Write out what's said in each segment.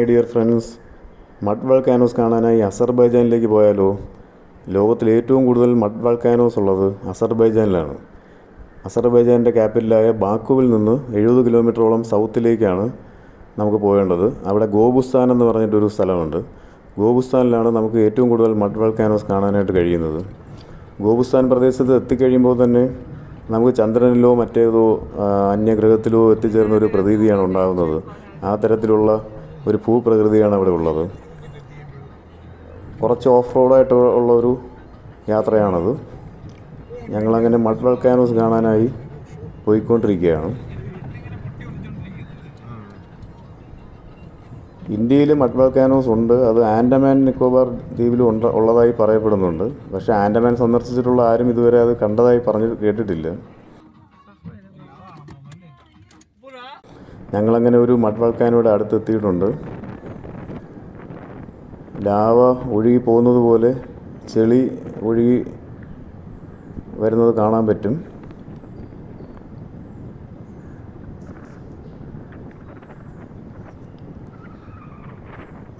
Dear friends, mud വൾക്കാനോസ് കാണാനായി അസർബൈജാനിലേക്ക് പോയാലോ? ലോകത്തിൽ ഏറ്റവും കൂടുതൽ മഡ് വൾക്കാനോസ് ഉള്ളത് അസർബൈജാനിലാണ്. അസർബൈജാനിൻ്റെ ക്യാപിറ്റലായ ബാക്കുവിൽ നിന്ന് 70 കിലോമീറ്ററോളം സൗത്തിലേക്കാണ് നമുക്ക് പോകേണ്ടത്. അവിടെ ഗോബുസ്ഥാൻ എന്ന് പറഞ്ഞിട്ടൊരു സ്ഥലമുണ്ട്. ഗോബുസ്ഥാനിലാണ് നമുക്ക് ഏറ്റവും കൂടുതൽ മഡ് വൾക്കാനോസ് കാണാനായിട്ട് കഴിയുന്നത്. ഗോബുസ്ഥാൻ പ്രദേശത്ത് എത്തിക്കഴിയുമ്പോൾ തന്നെ നമുക്ക് ചന്ദ്രനിലോ മറ്റേതോ അന്യഗ്രഹത്തിലോ എത്തിച്ചേർന്ന ഒരു പ്രതീതിയാണ് ഉണ്ടാകുന്നത്. ആ തരത്തിലുള്ള ഒരു ഭൂപ്രകൃതിയാണ് അവിടെ ഉള്ളത്. കുറച്ച് ഓഫ് റോഡായിട്ട് ഉള്ളൊരു യാത്രയാണത്. ഞങ്ങളങ്ങനെ മഡ് വൾക്കാനോസ് കാണാനായി പോയിക്കൊണ്ടിരിക്കുകയാണ്. ഇന്ത്യയിൽ മഡ് വൾക്കാനോസ് ഉണ്ട്. അത് ആൻഡമാൻ നിക്കോബാർ ദ്വീപിലും ഉള്ളതായി പറയപ്പെടുന്നുണ്ട്. പക്ഷേ ആൻഡമാൻ സന്ദർശിച്ചിട്ടുള്ള ആരും ഇതുവരെ അത് കണ്ടതായി കേട്ടിട്ടില്ല. ഞങ്ങളങ്ങനെ ഒരു മഡ് വൾക്കാനോയുടെ അടുത്തെത്തിയിട്ടുണ്ട്. ലാവ ഒഴുകി പോകുന്നത് പോലെ ചെളി ഒഴുകി വരുന്നത് കാണാൻ പറ്റും.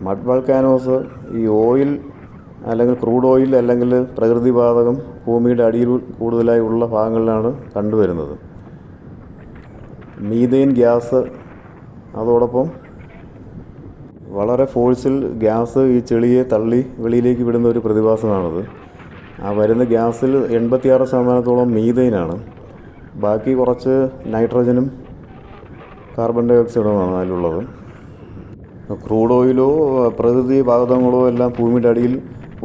മഡ് വൾക്കാനോസ് ഈ ഓയിൽ അല്ലെങ്കിൽ ക്രൂഡ് ഓയിൽ അല്ലെങ്കിൽ പ്രകൃതിവാതകം ഭൂമിയുടെ അടിയിൽ കൂടുതലായി ഉള്ള ഭാഗങ്ങളിലാണ് കണ്ടുവരുന്നത്. മീഥെയ്ൻ ഗ്യാസ്, അതോടൊപ്പം വളരെ ഫോഴ്സിൽ ഗ്യാസ് ഈ ചെളിയെ തള്ളി വെളിയിലേക്ക് വിടുന്ന ഒരു പ്രതിഭാസമാണത്. ആ വരുന്ന ഗ്യാസിൽ 86% മീഥെയ്നാണ്. ബാക്കി കുറച്ച് നൈട്രജനും കാർബൺ ഡൈ ഓക്സൈഡുമാണ് അതിലുള്ളത്. ക്രൂഡ് ഓയിലോ പ്രകൃതി വാതകങ്ങളോ എല്ലാം ഭൂമിയുടെ അടിയിൽ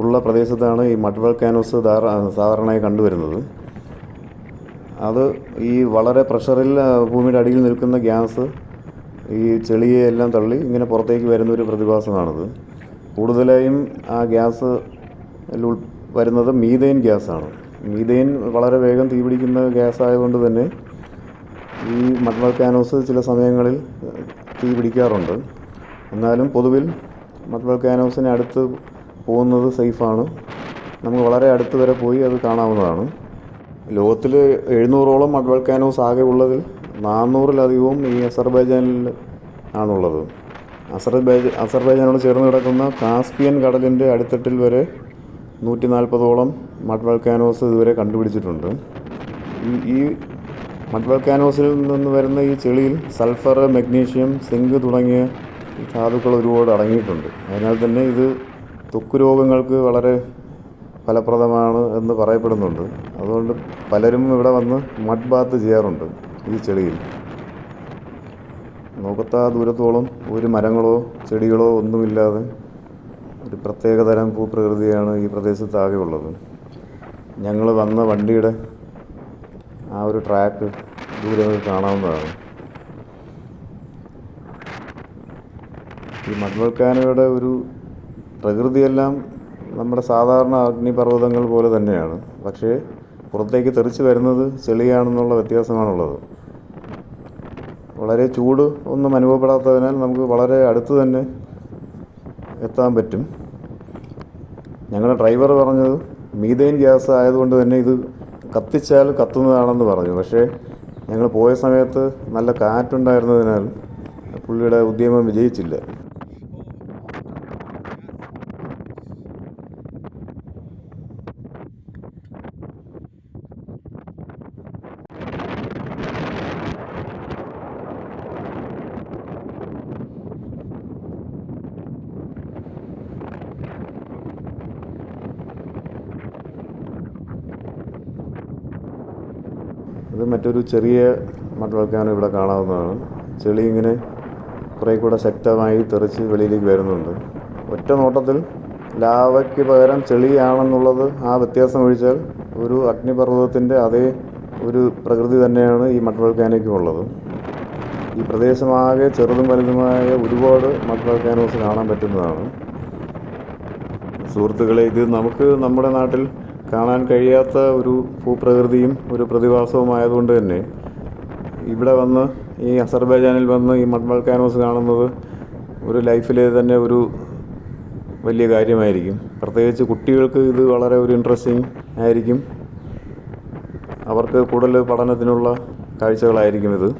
ഉള്ള പ്രദേശത്താണ് ഈ മഡ് വൾക്കാനോസ് സാധാരണയായി കണ്ടുവരുന്നത്. അത് ഈ വളരെ പ്രഷറിൽ ഭൂമിയുടെ അടിയിൽ നിൽക്കുന്ന ഗ്യാസ് ഈ ചെളിയെ എല്ലാം തള്ളി ഇങ്ങനെ പുറത്തേക്ക് വരുന്നൊരു പ്രതിഭാസമാണത്. കൂടുതലായും ആ ഗ്യാസ് വരുന്നത് മീഥെയ്ൻ ഗ്യാസാണ്. മീഥെയ്ൻ വളരെ വേഗം തീപിടിക്കുന്ന ഗ്യാസ് ആയതുകൊണ്ട് തന്നെ ഈ മഡ് വൾക്കാനോസ് ചില സമയങ്ങളിൽ തീ പിടിക്കാറുണ്ട്. എന്നാലും പൊതുവിൽ മഡ് വൾക്കാനോസിന് അടുത്ത് പോകുന്നത് സേഫാണ്. നമുക്ക് വളരെ അടുത്ത് വരെ പോയി അത് കാണാവുന്നതാണ്. ലോകത്തിൽ 700ഓളം മഡ് വൾക്കാനോസ് ആകെ ഉള്ളതിൽ 400-ലധികവും ഈ അസർബൈജാനിൽ ആണുള്ളത്. അസർബൈജാനോട് ചേർന്ന് കിടക്കുന്ന കാസ്പിയൻ കടലിൻ്റെ അടിത്തട്ടിൽ വരെ 140ഓളം മഡ് വൾക്കാനോസ് ഇതുവരെ കണ്ടുപിടിച്ചിട്ടുണ്ട്. ഈ മഡ് വൾക്കാനോസിൽ നിന്ന് വരുന്ന ഈ ചെളിയിൽ സൾഫർ, മഗ്നീഷ്യം, സിങ്ക് തുടങ്ങിയ ധാതുക്കൾ ഒരുപാട് അടങ്ങിയിട്ടുണ്ട്. അതിനാൽ തന്നെ ഇത് ത്വക്ക് രോഗങ്ങൾക്ക് വളരെ ഫലപ്രദമാണ് എന്ന് പറയപ്പെടുന്നുണ്ട്. അതുകൊണ്ട് പലരും ഇവിടെ വന്ന് മഡ് ബാത്ത് ചെയ്യാറുണ്ട് ഈ ചെളിയിൽ. നോക്കത്താ ദൂരത്തോളം ഒരു മരങ്ങളോ ചെടികളോ ഒന്നുമില്ലാതെ ഒരു പ്രത്യേകതരം ഭൂപ്രകൃതിയാണ് ഈ പ്രദേശത്താകെ ഉള്ളത്. ഞങ്ങൾ വന്ന വണ്ടിയുടെ ആ ഒരു ട്രാക്ക് ദൂരെ കാണാവുന്നതാണ്. ഈ മഡ് വൾക്കാനോയുടെ ഒരു പ്രകൃതിയെല്ലാം നമ്മുടെ സാധാരണ അഗ്നിപർവ്വതങ്ങൾ പോലെ തന്നെയാണ്. പക്ഷേ പുറത്തേക്ക് തെറിച്ച് വരുന്നത് ചെളിയാണെന്നുള്ള വ്യത്യാസമാണുള്ളത്. വളരെ ചൂട് ഒന്നും അനുഭവപ്പെടാത്തതിനാൽ നമുക്ക് വളരെ അടുത്ത് തന്നെ എത്താൻ പറ്റും. ഞങ്ങളുടെ ഡ്രൈവർ പറഞ്ഞത് മീഥെയ്ൻ ഗ്യാസ് ആയതുകൊണ്ട് തന്നെ ഇത് കത്തിച്ചാൽ കത്തുന്നതാണെന്ന് പറഞ്ഞു. പക്ഷേ ഞങ്ങൾ പോയ സമയത്ത് നല്ല കാറ്റുണ്ടായിരുന്നതിനാൽ പുള്ളിയുടെ ഉദ്യമം വിജയിച്ചില്ല. ഇത് മറ്റൊരു ചെറിയ മഡ് വൾക്കാനോ ഇവിടെ കാണാവുന്നതാണ്. ചെളി ഇങ്ങനെ കുറേ കൂടെ ശക്തമായി തെറിച്ച് വെളിയിലേക്ക് വരുന്നുണ്ട്. ഒറ്റ നോട്ടത്തിൽ ലാവയ്ക്ക് പകരം ചെളിയാണെന്നുള്ളത് ആ വ്യത്യാസം ഒഴിച്ചാൽ ഒരു അഗ്നിപർവ്വതത്തിൻ്റെ അതേ ഒരു പ്രകൃതി തന്നെയാണ് ഈ മഡ് വൾക്കാനോയ്ക്കും ഉള്ളത്. ഈ പ്രദേശമാകെ ചെറുതും വലുതുമായ ഒരുപാട് മഡ് വൾക്കാനോസ് കാണാൻ പറ്റുന്നതാണ്. സുഹൃത്തുക്കളെ, ഇത് നമുക്ക് നമ്മുടെ നാട്ടിൽ കാണാൻ കഴിയാത്ത ഒരു ഭൂപ്രകൃതിയും ഒരു പ്രതിഭാസവുമായതുകൊണ്ട് തന്നെ ഇവിടെ വന്ന് ഈ അസർബൈജാനിൽ വന്ന് ഈ മഡ് വൾക്കാനോസ് കാണുന്നത് ഒരു ലൈഫിലെ തന്നെ ഒരു വലിയ കാര്യമായിരിക്കും. പ്രത്യേകിച്ച് കുട്ടികൾക്ക് ഇത് വളരെ ഒരു ഇൻട്രസ്റ്റിംഗ് ആയിരിക്കും. അവർക്ക് കൂടുതൽ പഠനത്തിനുള്ള കാഴ്ചകളായിരിക്കും ഇത്.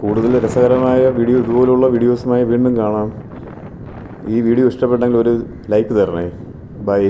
കൂടുതൽ രസകരമായ ഇതുപോലുള്ള വീഡിയോസുമായി വീണ്ടും കാണാം. ഈ വീഡിയോ ഇഷ്ടപ്പെട്ടെങ്കിൽ ഒരു ലൈക്ക് തരണേ. ബൈ.